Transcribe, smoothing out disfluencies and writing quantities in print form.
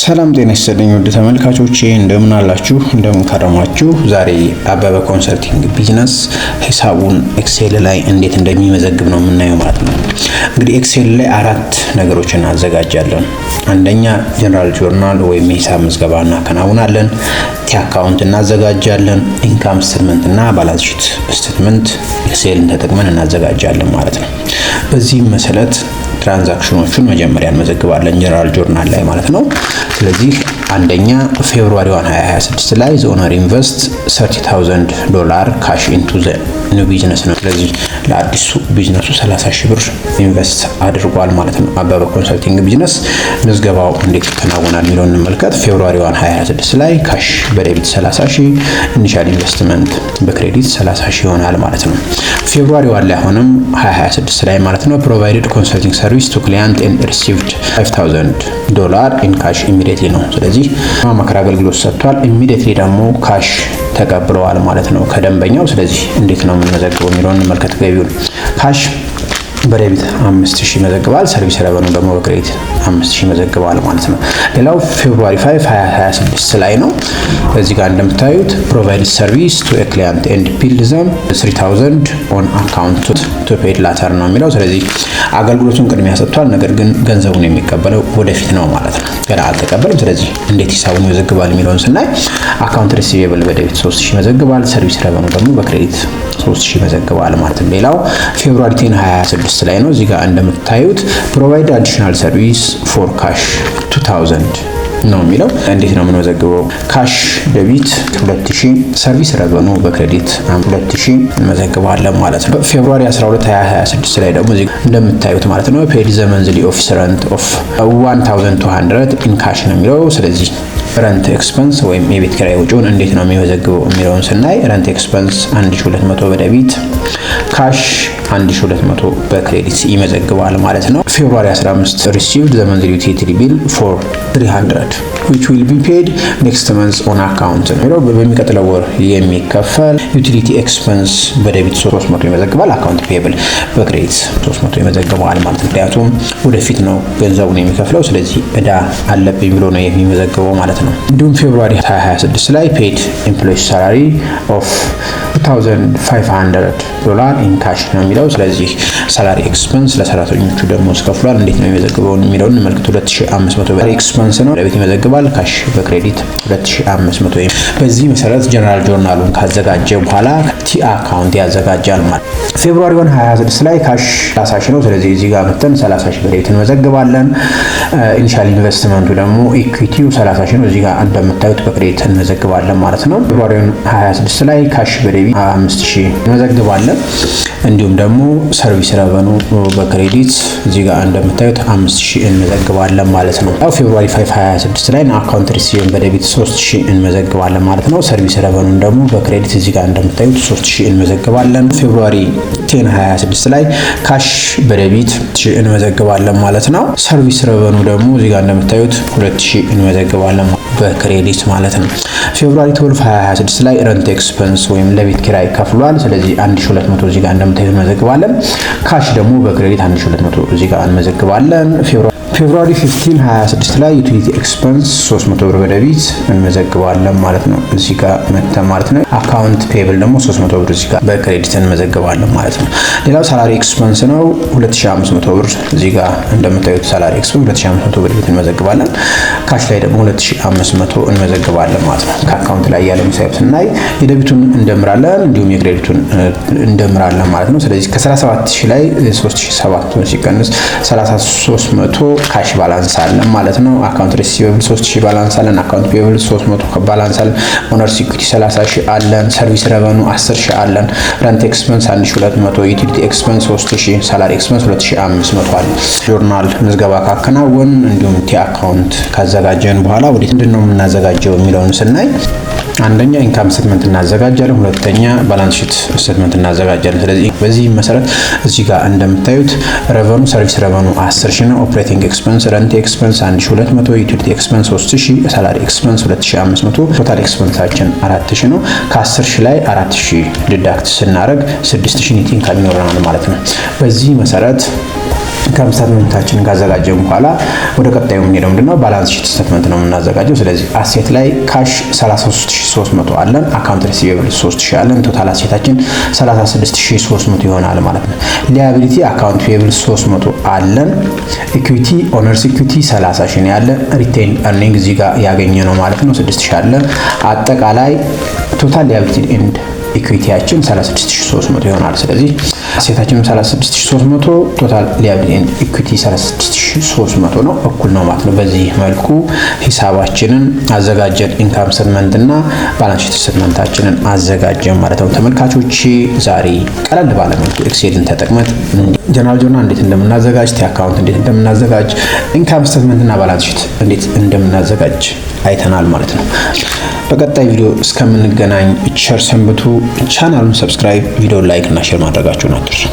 ሰላም ጤና ይስጥልኝ ውድ ተመልካቾቼ እንደምን አላችሁ እንደምን ከረማችሁ። ዛሬ አበበ ኮንሰልቲንግ ቢዝነስ ሂሳቡን ኤክሴል ላይ እንዴት እንደሚመዘግብ ነው የምናየው ማለት ነው። እንግዲህ ኤክሴል ላይ አራት ነገሮችን እናዘጋጃለን። አንደኛ ጀነራል ጆርናል ወይም ሂሳብ ምዝገባ እናከናውናለን። ቲ አካውንት እናዘጋጃለን። ኢንካም ስቴትመንት እና ባላንስ ሺት ስቴትመንት ኤክሴልን ተጠቅመን እናዘጋጃለን ማለት ነው። በዚህ መሰረት ትራንዛክሽኖቹን መጀመሪያ እንመዘግባለን ጀነራል ጆርናል ላይ ማለት ነው። ስለዚህ አንደኛ ፌብሩዋሪ 2026 ላይ ዘ ኦነር ኢንቨስት $30,000 ካሽ ኢንቱ ዘ ኒው ቢዝነስ ነው። ስለዚህ ለአዲሱ ቢዝነሱ 30,000 ብር ኢንቨስት አድርጓል ማለት ነው። አበበ ኮንሰልቲንግ ቢዝነስ ምዝገባው እንዴት ይከናወናል የሚለውን እንመልከት። ፌብሩዋሪ 2026 ላይ ካሽ በዴቢት 30,000 ኢኒሻል ኢንቨስትመንት በክሬዲት 30,000 ይሆናል ማለት ነው። ፌብሩዋሪ 1 ላይ አሁንም 2026 ላይ ማለት ነው ፕሮቫይድድ ኮንሰልቲንግ ሰርቪስ ቱ ክላይንት ኤንድ ሪሲቭድ $5,000 ኢን ካሽ ኢሚዲየትሊ ነው። ስለዚህ ማማከር አገልግሎት ሰጥቷል። ኢሚዲየትሊ ደግሞ ካሽ ተቀብለዋል ማለት ነው ከደንበኛው። ስለዚህ እንዴት ነው የምንመዘግበው የሚለውን እንመልከት። ገቢውን ካሽ በዴቢት 5,000 ይመዘግባል። ሰርቪስ ረቨኑ ደግሞ በክሬዲት 5,000 ይመዘግባል ማለት ነው። ሌላው ፌብሩዋሪ 5 2026 ላይ ነው። እዚህ ጋር እንደምታዩት ፕሮቫይድ ሰርቪስ ቱ ኤ ክላይንት ኤንድ ቢል ዘም 3,000 ኦን አካውንት ቱ ፔድ ላተር ነው የሚለው። ስለዚህ አገልግሎቱን ቅድሚያ ሰጥቷል፣ ነገር ግን ገንዘቡን የሚቀበለው ወደፊት ነው ማለት ነው። ገና አልተቀበለም። ስለዚህ እንዴት ሂሳቡን ይመዘግባል የሚለውን ስናይ አካውንት ሪሲቬብል በዴቢት 3,000 ይመዘግባል። ሰርቪስ ረቨኑ ደግሞ በክሬዲት 3,000 ይመዘግባል ማለት ነው። ሌላው ፌብሩዋሪ 10 2026 ላይ ነው። እዚህ ጋር እንደምታዩት ፕሮቫይድ አዲሽናል ሰርቪስ ፎር ካሽ 2,000 ነው የሚለው። እንዴት ነው የምንመዘግበው? ካሽ ዴቢት 2,000 ሰርቪስ ረቨኑ በክሬዲት 2,000 እንመዘግባለን ማለት ነው። ፌብሩዋሪ 12 2026 ላይ ደግሞ እዚህ እንደምታዩት ማለት ነው ፔድ ዘ መንዝሊ ኦፊስ ረንት ኦፍ 1,200 ኢን ካሽ ነው የሚለው። ስለዚህ ረንት ኤክስፐንስ ወይም የቤት ኪራይ ወጪውን እንዴት ነው የሚመዘግበው የሚለውን ስናይ ረንት ኤክስፐንስ 1,200 በዴቢት ካሽ 1,200 በክሬዲት ይመዘግባል ማለት ነው። ፌብሩዋሪ 15 ሪሲቭድ ዘ መንዝሊ ዩቲሊቲ ቢል ፎር 300 which will be paid next month on account ነው። በሚቀጥለው ወር የሚከፈል ዩቲሊቲ ኤክስፐንስ በዴቢት 300 ይመዘግባል። አካውንት ፔብል በክሬዲት 300 ይመዘግባል ማለት ነው። ምክንያቱም ወደፊት ነው ገንዘቡን የሚከፍለው። ስለዚህ እዳ አለብኝ ብሎ ነው የሚመዘግበው ማለት ነው። እንዲሁም ፌብሩዋሪ 2026 ላይ ፔድ ኤምፕሎይ ሳላሪ ኦፍ $2,500 ኢን ካሽ ነው የሚለው። ስለዚህ ሳላሪ ኤክስፐንስ ለሰራተኞቹ ደሞዝ ከፍሏል። እንዴት ነው የሚመዘግበው የሚለውን እንመልከት። 2,500 ብር ኤክስፐንስ ነው ለቤት ይመዘግባል። ካሽ በክሬዲት 2,500። በዚህ መሰረት ጀነራል ጆርናሉን ካዘጋጀ በኋላ ቲ አካውንት ያዘጋጃል ማለት። ፌብሩዋሪ 2026 ላይ ካሽ 30,000 ነው። ስለዚህ እዚህ ጋር መተን 30,000 በዴቢት እንመዘግባለን። ኢኒሻል ኢንቨስትመንቱ ደግሞ ኢኩዊቲው 30,000 ነው። እዚህ ጋር እንደምታዩት በክሬዲት እንመዘግባለን ማለት ነው። ፌብሩዋሪ 2026 ላይ ካሽ በዴቢት 5,000 እንመዘግባለን። እንዲሁም ደግሞ ሰርቪስ ረቨኑ በክሬዲት እዚህ ጋር እንደምታዩት 5,000 እንመዘግባለን ማለት ነው። ያው ፌብሩዋሪ 5 2026 ላይ አካውንት ሪሲቭ በዴቢት 3,000 እንመዘግባለን ማለት ነው። ሰርቪስ ረቨኑን ደግሞ በክሬዲት እዚህ ጋር እንደምታዩት 3,000 እንመዘግባለን። ፌብሩዋሪ 10 2026 ላይ ካሽ በዴቢት 1,000 እንመዘግባለን ማለት ነው። ሰርቪስ ረቨኑ ደግሞ እዚህ ጋር እንደምታዩት 2,000 እንመዘግባለን በክሬዲት ማለት ነው። ፌብሩዋሪ 12 2026 ላይ ረንት ኤክስፐንስ ወይም ለቤት ኪራይ ከፍሏል። ስለዚህ 1,200 እዚህ ጋር እንደምታዩት እንመዘግባለን። ካሽ ደግሞ በክሬዲት 1,200 እዚህ ጋር እንመዘግባለን። ፌብሩዋሪ 15 2026 ላይ ዩቲሊቲ ኤክስፐንስ 300 ብር በዴቢት እንመዘግባለን ማለት ነው። እዚህ ጋር መተን ማለት ነው። አካውንት ፔብል ደግሞ 300 ብር እዚህ ጋር በክሬዲት እንመዘግባለን ማለት ነው። ሌላው ሳላሪ ኤክስፐንስ ነው 2,500 ብር እዚህ ጋር እንደምታዩት ሳላሪ ኤክስፐንስ 2,500 ብር እንመዘግባለን። ካሽ ላይ ደግሞ 2,500 እንመዘግባለን ማለት ነው። ከአካውንት ላይ ያለውን ሂሳብ ስናይ የዴቢቱን እንደምራለን እንዲሁም የክሬዲቱን እንደምራለን ማለት ነው። ስለዚህ ከ37,000 ላይ 3,700 ሲቀንስ 3,300 ካሽ ባላንስ አለ ማለት ነው። አካውንት ሪሲቬብል 3,000 ባላንስ አለን። አካውንት ፔብል 300 ባላንስ አለን። ኦነርስ ኢኩዊቲ 30,000 አለን። ሰርቪስ ረቨኑ 10,000 አለን። ረንት ኤክስፐንስ 1,200፣ ዩቲሊቲ ኤክስፐንስ 3,000፣ ሳላሪ ኤክስፐንስ 2,500 አለ። ጆርናል ምዝገባ ካከናወን እንዲሁም ቲ አካውንት ካዘጋጀን በኋላ ወዴት ምንድነው የምናዘጋጀው የሚለውን ስናይ አንደኛ ኢንካም ስቴትመንት እናዘጋጃለን። ሁለተኛ ባላንስ ሺት ስቴትመንት እናዘጋጃለን። ስለዚህ በዚህ መሰረት እዚህ ጋር እንደምታዩት ረቨኑ ሰርቪስ ረቨኑ 10,000 ነው። ኦፕሬቲንግ ኤክስፐንስ ረንት ኤክስፐንስ 1,200፣ ዩቲሊቲ ኤክስፐንስ 3,000፣ ሳላሪ ኤክስፐንስ 2,500፣ ቶታል ኤክስፐንሳችን 4,000 ነው። ከ10,000 ላይ 4,000 ዲዳክት ስናደርግ 6,000 ኔት ኢንካም ይኖረናል ማለት ነው። በዚህ መሰረት ኢንካም ስቴትመንታችንን ካዘጋጀን በኋላ ወደ ቀጣዩ የምንሄደው ምንድነው ባላንስ ሺት ስቴትመንት ነው የምናዘጋጀው። ስለዚህ አሴት ላይ ካሽ 33300 አለን፣ አካውንት ሪሲቬብል 3000 አለን። ቶታል አሴታችን 36300 ይሆናል ማለት ነው። ሊያቢሊቲ አካውንት ፔብል 300 አለን። ኢኩዊቲ ኦነርስ ኢኩዊቲ 30 ሺህ ያለን። ሪቴን ኤርኒንግ እዚህ ጋር ያገኘ ነው ማለት ነው 6000 አለን። አጠቃላይ ቶታል ሊያቢሊቲ ኤንድ ኢኩዊቲያችን 36300 ይሆናል። ስለዚህ አሴታችን 36300 ቶታል ሊያቢሊቲ ኤንድ ኢኩዊቲ 36300 ነው፣ እኩል ነው ማለት ነው። በዚህ መልኩ ሂሳባችንን አዘጋጀን። ኢንካም ስቴትመንት እና ባላንስ ሺት ስቴትመንታችንን አዘጋጀን ማለት ነው። ተመልካቾች ዛሬ ቀለል ባለ መልኩ ኤክሴልን ተጠቅመን ጀነራል ጆርናል እንዴት እንደምናዘጋጅ፣ አካውንት እንዴት እንደምናዘጋጅ፣ ኢንካም ስቴትመንት እና ባላንስ ሺት እንዴት እንደምናዘጋጅ አይተናል ማለት ነው። በቀጣይ ቪዲዮ እስከምንገናኝ ቸር ሰንብቱ። ቻናሉን ሰብስክራይብ፣ ቪዲዮ ላይክ እና ሼር ማድረጋችሁን አትርሱ።